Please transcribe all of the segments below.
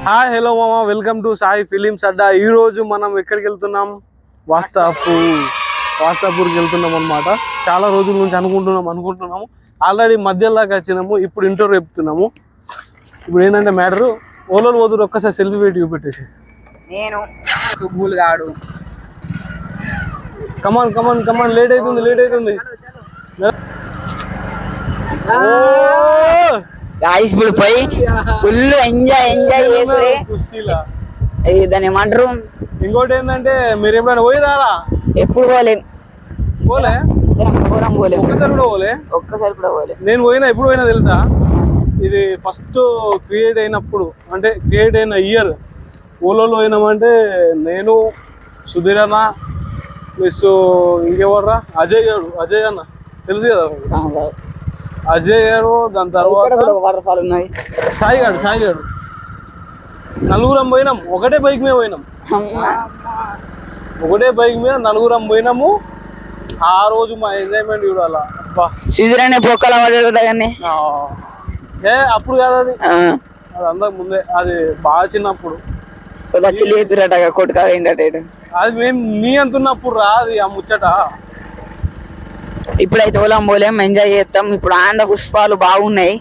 Hi hello మామ, welcome to Sai films అడ్డా. ఈరోజు మనం ఎక్కడికి వెళ్తున్నాం? వాస్తాపూర్కి వెళ్తున్నాం అనమాట. చాలా రోజుల నుంచి అనుకుంటున్నాము. ఆల్రెడీ మధ్యలోకి వచ్చినాము. ఇప్పుడు ఇంటర్వ్యూ చెప్తున్నాము. ఇప్పుడు ఏంటంటే మ్యాటరు, ఓలో పోతురు ఒక్కసారి సెల్ఫీ పెట్టి చూపెట్టేసి. నేను సుబ్బులు గాడు. కమాన్ కమాన్ కమాన్, లేట్ అవుతుంది. గాయస్ ఇప్పుడు పోయి ఫుల్ ఎంజాయ్ చేసి దాన్ని ఏమంటారు. ఇంకోటి ఏంటంటే, మీరు ఎప్పుడైనా పోయిరారా? ఎప్పుడు పోలే. ఒక్కసారి కూడా పోలే. నేను ఎప్పుడు పోయినా తెలుసా? ఇది ఫస్ట్ క్రియేట్ అయినప్పుడు, అంటే క్రియేట్ అయిన ఇయర్ ఓలోలో పోయినామంటే నేను, సుధీర్ అన్న, ప్లస్ ఇంకెవర్రా, అజయ్ అన్న తెలుసు కదా, అజయ్ గారు. దాని తర్వాత వాటర్ ఫాల్ ఉన్నాయి. సాయి గారు నలుగురం పోయినాం. ఒకటే బైక్ మీద నలుగురం పోయినాము. ఆ రోజు మా ఎంజాయ్మెంట్ చూడాలా. అప్పుడు కాదు, అది అందరికి ముందే. అది బాగా చిన్నప్పుడు అది మేము నీ అంటున్నప్పుడు రా, అది ఆ ముచ్చట. ఇప్పుడైతే ఓలం పోలేం, ఎంజాయ్ చేస్తాం. ఇప్పుడు ఆంధ్ర పుష్పాలు బాగున్నాయి.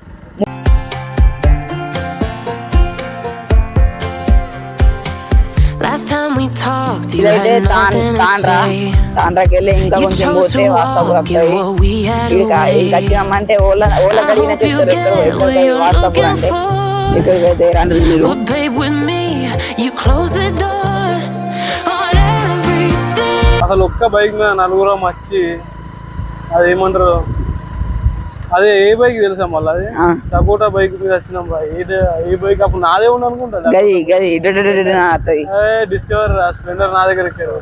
ఇదైతే తాండ్రాకి వెళ్ళి ఇంకా కొంచెం పోతే వాస్తాపూర్ వస్తాయి. వచ్చినామంటే ఓల కలిగిన చెప్తారు వాస్తాపూర్ అంటే. ఇక్కడికైతే రండి మీరు. అసలు ఒక్క బైక్ మీద నలుగురం వచ్చి, అదేమంటారు, అదే ఏ బైక్ తెలుసా? మళ్ళీ అది డకోటా బైక్ మీద వచ్చినాం. ఏ బైక్ అప్పుడు నాదే ఉండి అనుకుంటా. డిస్కవర్ స్ప్లెండర్ నా దగ్గర ఇచ్చారు.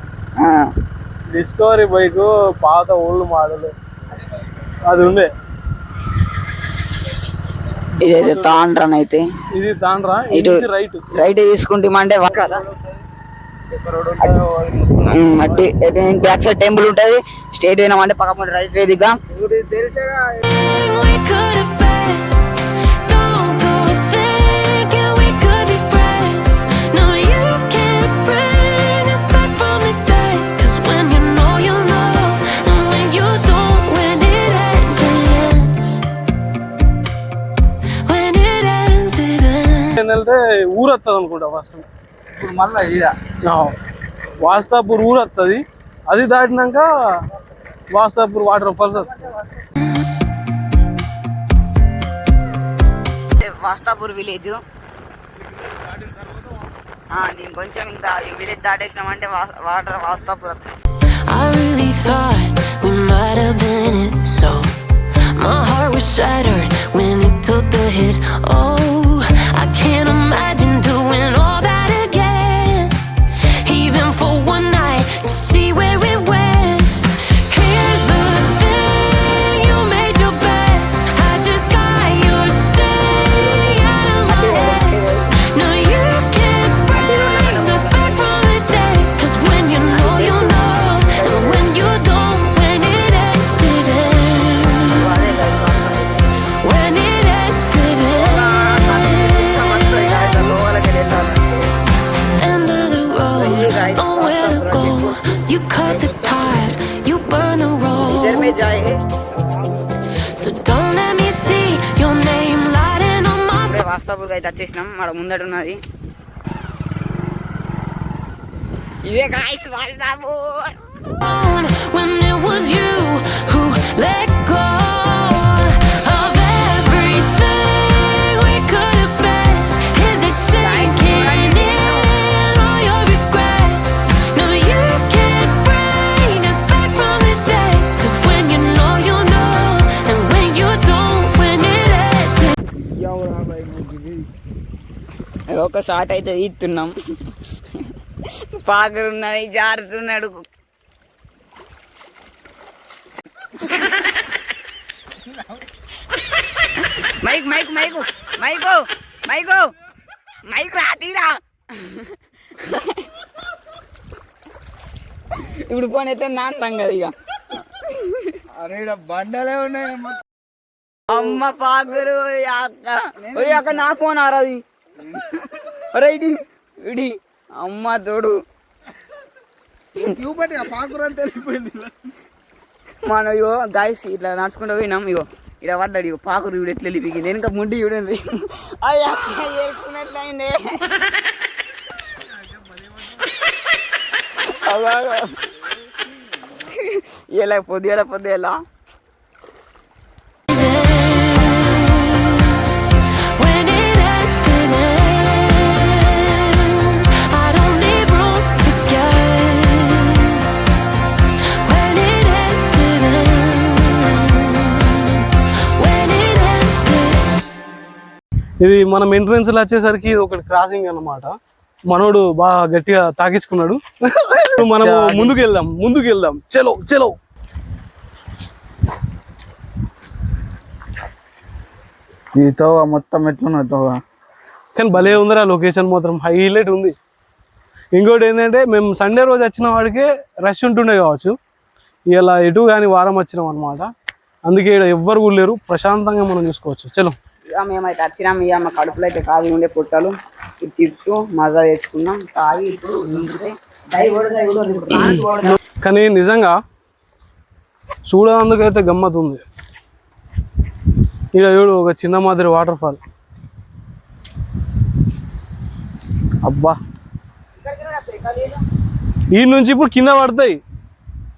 డిస్కవరీ బైక్ పాత ఓల్డ్ మోడల్ అది ఉండే. ఇదైతే తాండ్రా అయితే. ఇది తాండ్రా. రైట్ తీసుకుంటామంటే బ్యాక్ సైడ్ టెంపుల్ ఉంటది. స్టేట్ అయినామంటే పక్కన రైస్ వేదిక. ఏంటంటే ఊరు వస్తుంది అనుకుంటా ఫస్ట్. ఇప్పుడు మళ్ళీ వాస్తాపూర్ ఊరు వస్తుంది. అది దాటినాక వాస్తాపూర్ వాటర్ ఫాల్స్ వస్తుంది. వాస్తాపూర్ విలేజ్. కొంచెం ఇంకా విలేజ్ దాటేసినామంటే వాస్తాపూర్. వాస్తాపూర్ అయితే వచ్చేసినాం. మన ముందట ఉన్నది ఇదే గాయ్స్ వాస్తాపూర్. ఒక షాట్ అయితే తీస్తున్నాం. పాకరున్నది, జారుతున్నాడు. Mic mic mic mic mic mic రాతీరా. ఇప్పుడు పోనీ అయితే నాంటాం కదా ఇక. అరే బండలే ఉన్నాయి. అమ్మ పాకరు అక్క నా ఫోన్ ఆరాది. అరే ఇడి ఇడి అమ్మ తోడు చూపట్టి ఆ పాకురంతా వెళ్ళిపోయింది. మనం ఇగో గాయస్ ఇట్లా నడుచుకుంటూ పోయినాం. ఇగో ఇలా పడ్డాడు ఇగో పాకురు ఇవిడు ఎట్లా వెళ్ళిపోయింది. వెనుక ముండి చూడండి. అయ్యా ఏడుకున్నట్లయింది. ఇలా పొద్దులా ఇది మనం ఎంట్రన్స్ లో వచ్చేసరికి ఇది ఒకటి క్రాసింగ్ అన్నమాట. మనోడు బాగా గట్టిగా తాకించుకున్నాడు. మనం ముందుకు వెళ్దాం చలో చలో. ఈ తోవ మొత్తం ఎట్లున్నది తోవ, కానీ భలే ఉందిరా లొకేషన్, మాత్రం హైలైట్ ఉంది. ఇంకోటి ఏంటంటే మేము సండే రోజు వచ్చిన వాడికే రష్ ఉంటుండే కావచ్చు, ఇలా ఎటు కానీ వారం వచ్చినాం అనమాట. అందుకే ఇక్కడ ఎవ్వరు కూడా లేరు, ప్రశాంతంగా మనం చూసుకోవచ్చు. చలో ఇక మేమైతే వచ్చినాం. ఇక మా కడుపులో అయితే ఖాళీ ఉండే పుట్టలు చిప్స్ మజా తెచ్చుకున్నాం. తాగి ఇప్పుడు కానీ నిజంగా చూడడానికి గమ్మత్ ఉంది. ఇక్కడ చూడు ఒక చిన్న మాదిరి వాటర్ ఫాల్. అబ్బా ఈ నుంచి ఇప్పుడు కింద పడతాయి,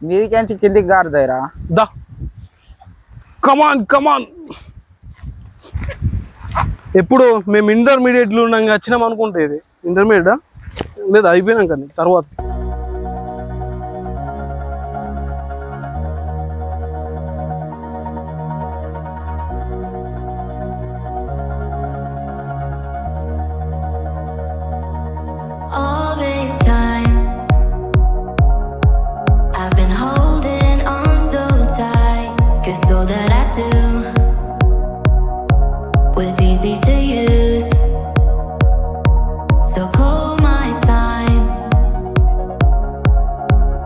మీదికించి కిందికి గారుతాయిరా. దా కమాన్ కమాన్. ఎప్పుడు మేము ఇంటర్మీడియట్లో ఉన్నాక వచ్చినాం అనుకుంటే, ఇది ఇంటర్మీడియటా లేదా అయిపోయినాం కానీ తర్వాత. All this time I've been holding on so tight, 'cause all that I do was easy to use. So call my time,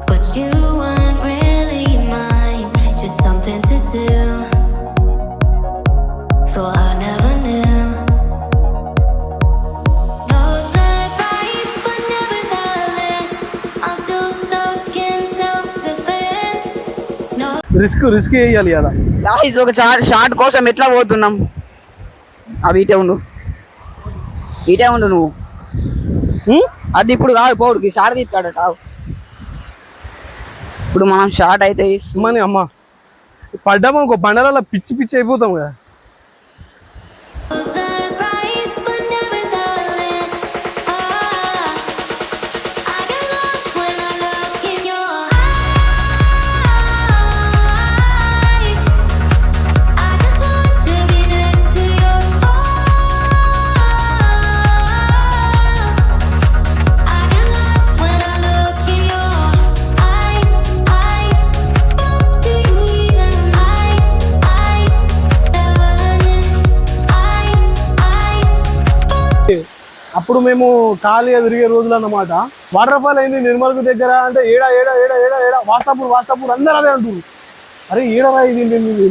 but you weren't really mine, just something to do. Thought I never knew. No surprise, but nevertheless I'm still stuck in self-defense. No. Risk వేయాలి కదా. ఒక short కోసం ఎట్లా పోతున్నాం. అవి ఇటే ఉండు నువ్వు. అది ఇప్పుడు కాదు పోడుకి షార్ట్ తీస్తాడట. ఇప్పుడు మనం షార్ట్ అయితే మని అమ్మ పడ్డాము ఒక బండలలో పిచ్చి పిచ్చి అయిపోతాం కదా. No surprise, but nevertheless I get lost when I look in your eyes. I just want to be next to you. I get lost when I look in your eyes. Do you even అప్పుడు మేము ఖాళీగా తిరిగే రోజులు అన్నమాట. Water fall అయింది నిర్మల్కు దగ్గర అంటే ఏడా ఏడా ఏడా ఏడా ఏడా వాస్తాపూర్ అందరూ అదే అంటున్నారు. అరే ఏడరా ఇది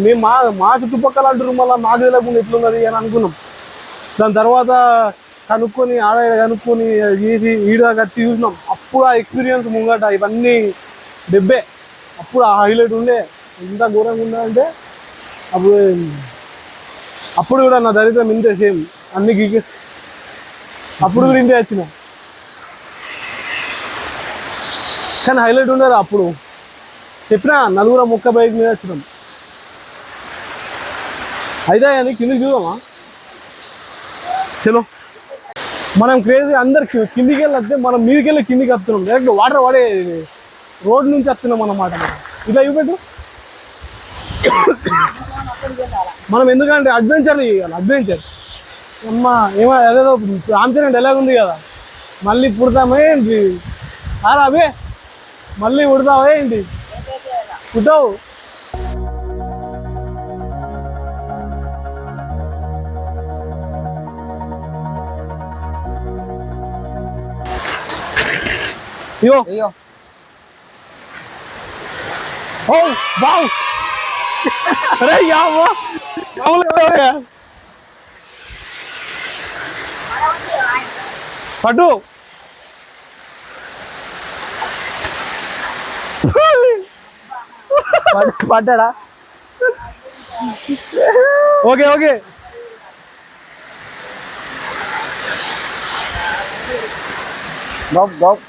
మేము మా చుట్టుపక్కల అంటున్నారు, మళ్ళీ మాకు తెలియకుండా ఎట్లున్నది అని అనుకున్నాం. దాని తర్వాత కనుక్కొని కనుక్కొని ఈడ కట్టి చూసినాం. అప్పుడు ఆ ఎక్స్పీరియన్స్ ముంగట ఇవన్నీ దెబ్బే. అప్పుడు ఆ హైలైట్ ఉండే, ఎంత ఘోరంగా ఉందా అంటే అప్పుడు కూడా నా దరిద్రం ఇంతే సేమ్, అన్ని గీకేసి అప్పుడు కూడా ఇంతే వచ్చినాం. కానీ హైలైట్ ఉండరు. అప్పుడు చెప్పినా నలుగురు మొక్క బైక్ మీద వచ్చినాం. అయితే అని కిందికి చూద్దామా? చలో మనం క్రేజీ అందరు కిందికి వెళ్ళి వస్తే మనం మీదికి వెళ్ళి కిందికి వస్తున్నాం. డైరెక్ట్ వాటర్ పడే రోడ్ నుంచి వస్తున్నాం అన్నమాట. ఇట్లా ఇవ్వబెట్టు. మనం ఎందుకంటే అడ్వెంచర్ చేయాలి. అడ్వెంచర్ అమ్మా ఏమో అదేదో రామచరణ్ డైలాగ్ ఉంది కదా, మళ్ళీ పుడతామే ఏంటి అవే మళ్ళీ పుడతావా ఏంటి పుట్టావు. అయ్యో ఓ వావ్ అరే యావో పట్టు పడ్డాడా? ఓకే ఓకే గప్ గప్.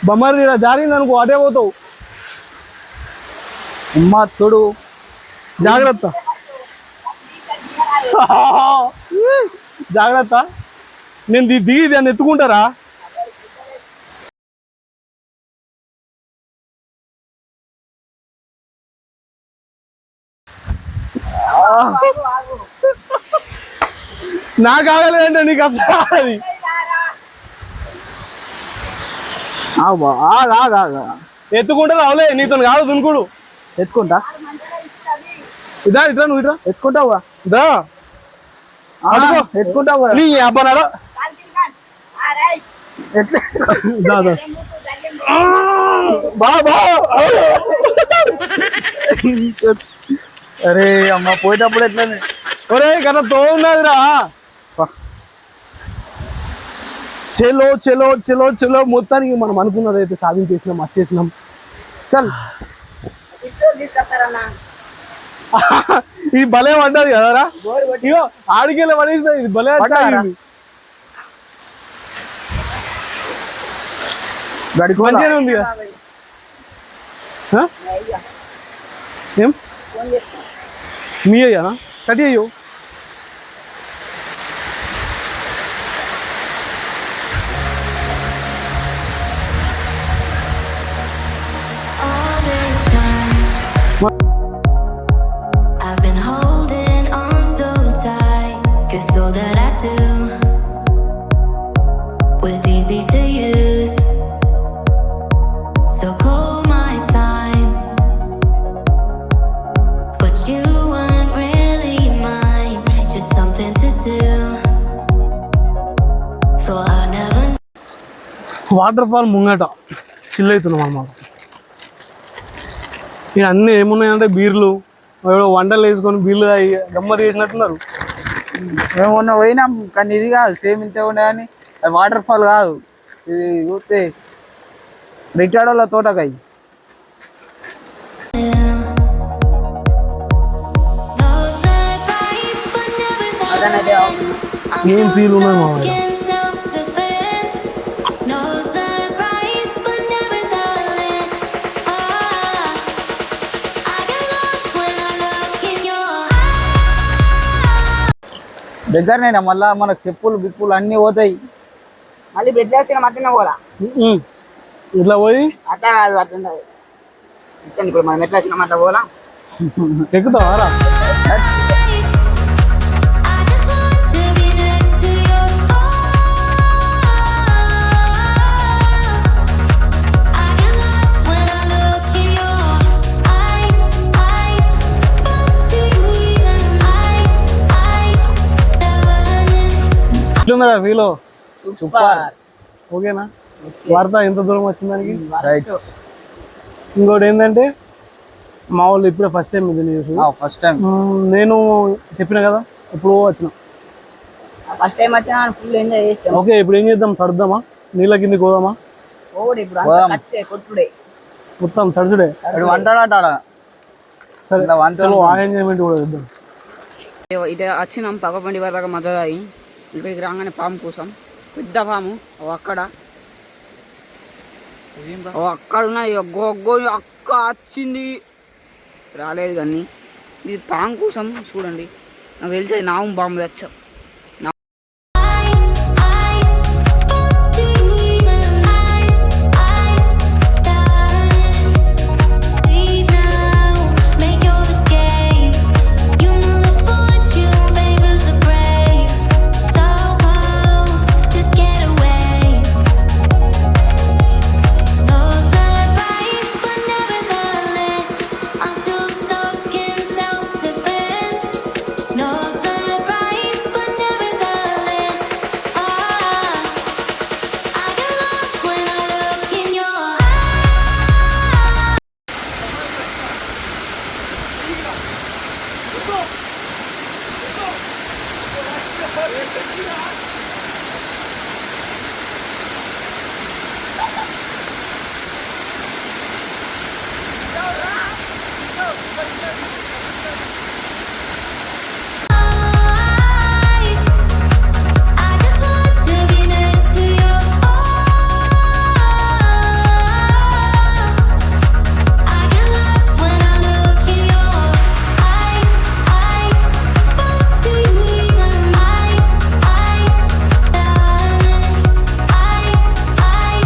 బొమ్మరి జారింది అనుకో అటే పోతావు. అమ్మ చూడు. జాగ్రత్త జాగ్రత్త. నేను దిగి దాన్ని ఎత్తుకుంటారా? నాకు ఆగలేదంటే నీకు అసలు ఆగది. ఎత్తుకుంటారు అవలే, నీతో కాదు దునుకుడు. ఎత్తుకుంటా. ఇదా ఇట్లా నువ్వు ఇట్లా ఎత్తుకుంటావు. ఇదా ఎత్తుకుంటావు. నీ అబ్బనాడా ఎట్లా? బాబా అరే అమ్మ పోయేటప్పుడు ఎట్లా? ఒరే కదా తో ఉన్నదిరా. చెలో చెలో చెలో చెలో మొత్తానికి మనం అనుకున్నది అయితే సాధించేసినాం, వచ్చేసినాం. చల్ ఇది భలే పడ్డది కదరా. ఇగో ఆడికెళ్ళి పడేసిన ఇది భలే మంచిగానే ఉంది కదా. ఏం మీ అయ్యానా కటి అయ్యో. All this time, I've been holding on so tight, 'cause all that I do was easy to use. So call my time, but you weren't really mine, just something to do. Thought I'd never. Water fall ముంగట chill అవుతున్నాం అన్నమాట. ఇక అన్నీ ఏమున్నాయంటే బీర్లు, వంటలు వేసుకొని బీర్లు గమ్మరు చేసినట్టున్నారు. మేము మొన్న పోయినాం కానీ ఇది కాదు, సేమ్ ఇంతే ఉండే కానీ అది వాటర్ ఫాల్ కాదు. ఇది చూస్తే రిటార్డ్ వాళ్ళ తోటకాయ. No surprise, but nevertheless, I'm ఏం still ఫీల్ ఉన్నాయి మా stuck వాడు. in self-defense. No surprise, but nevertheless, I get lost when I look in your eyes. దగ్గరనైనా మళ్ళా మనకు చెప్పులు బిప్పులు అన్నీ పోతాయి. మళ్ళీ బెడ్ వేసిన మధ్యన పోరా. ఇట్లా పోయి అట్లా కాదు, అట్లా ఉండదు. ఇప్పుడు మనం ఎట్లా వచ్చినాం అట్లా పోలా. ఎక్కుతావా రా? I just want to be next to your I get lost when I look in your eyes, ఎట్లుందా ఫీల్? సూపర్. ఓకేనా? వార్త ఎంత దూరం వచ్చిందానికి. రైట్. ఇంకోటి ఏంటంటే మా వాళ్ళు ఇప్పుడే ఫస్ట్ టైం ఇది న్యూస్. ఫస్ట్ టైం నేను చెప్పిన కదా ఎప్పుడో వచ్చిన. ఫస్ట్ టైం వచ్చినా ఫుల్ ఎంజాయ్ చేస్తాం. ఓకే ఇప్పుడు ఏం చేద్దాం, తడుద్దామా, నీళ్ళ కిందకి పోదామా? ఓడి ఇప్పుడు అంతా కచ్చే కొట్టుడే. మొత్తం తడుచుడే. వంటాడ. సరే ఇలా వంట చలో ఆ ఎంజాయ్మెంట్ కూడా చేద్దాం. ఇటు వచ్చినాం పక్కపండి వరకు మజా తాగి ఇక్కడికి రాగానే పాము కోసం పెద్ద పాము అక్కడ అక్కడ ఉన్నది. గొగ్గో అక్క వచ్చింది రాలేదు కానీ ఇది పాము కోసం చూడండి. నాకు తెలిసి నాము బాంబు తెచ్చాం. No surprise, but nevertheless, I get lost when I look in your eyes. eyes. I just want to be next to you. I get lost when I look in your eyes. What do you mean? Eyes, darling. Eyes,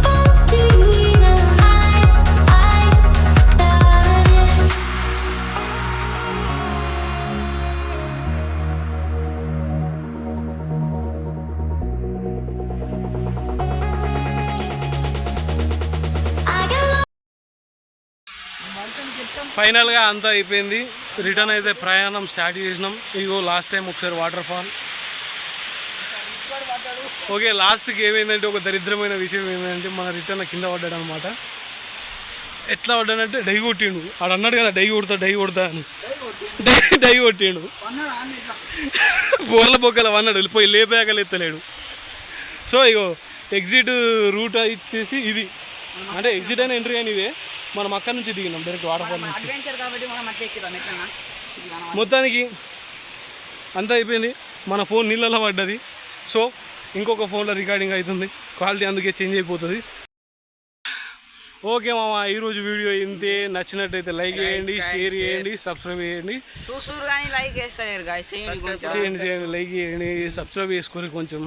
what do you mean? Eyes, darling. I get lost. ఫైనల్గా అంతా అయిపోయింది. Return అయితే ప్రయాణం start చేసినాం. ఇగో last time ఒకసారి water fall. Okay, లాస్ట్కి ఏమైందంటే ఒక దరిద్రమైన విషయం ఏంటంటే మన రిటర్న్ కింద పడ్డాడు అనమాట. ఎట్లా పడ్డాడంటే డై కొట్టిండు. ఆడు అన్నాడు కదా డై కొడతా అని. డై కొట్టిండు. బోర్ల బొక్కల అన్నాడు. వెళ్ళిపోయి లేపాక లేత్తలేడు. సో ఇగో ఎగ్జిట్ రూట్ ఇచ్చేసి ఇది అంటే ఎగ్జిట్ అయిన ఎంట్రీ అయిన ఇదే. మనం అక్కడి నుంచి దిగినాం డైరెక్ట్ వాటర్ ఫాల్ నుంచి. అడ్వెంచర్ కాబట్టి మనం అట్లా ఎక్కుతాం ఎట్లన్నా. మొత్తానికి అంతా అయిపోయింది. మన ఫోన్ నీళ్ళలో పడ్డది. సో ఇంకొక ఫోన్లో రికార్డింగ్ అవుతుంది. క్వాలిటీ అందుకే చేంజ్ అయిపోతుంది. ఓకే మామ, ఈరోజు వీడియో ఇంతే. నచ్చినట్టయితే లైక్ చేయండి, షేర్ చేయండి, సబ్స్క్రైబ్ చేయండి. చూసురు కానీ లైక్ చేస్తారు గాయస్. చేయండి, లైక్ చేయండి, సబ్స్క్రైబ్ చేసుకొని కొంచెం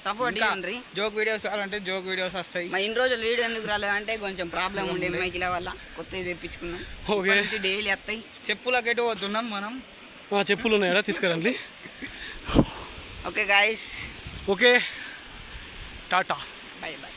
సపోర్ట్ ఇవ్వండి. జోక్ వీడియోస్ కావాలంటే జోక్ వీడియోస్ వస్తాయి. మా ఇన్ని రోజులు వీడియో ఎందుకు రాలేదంటే కొంచెం ప్రాబ్లం ఉండే మైకిల వల్ల. కొత్తవి తెప్పించుకున్నాం. ఓకే, నుంచి డైలీ వస్తాయి. చెప్పులకెటు పోతున్నాం మనం. చెప్పులు ఉన్నాయా తీసుకురండి. Okay guys, okay, tata. Bye bye.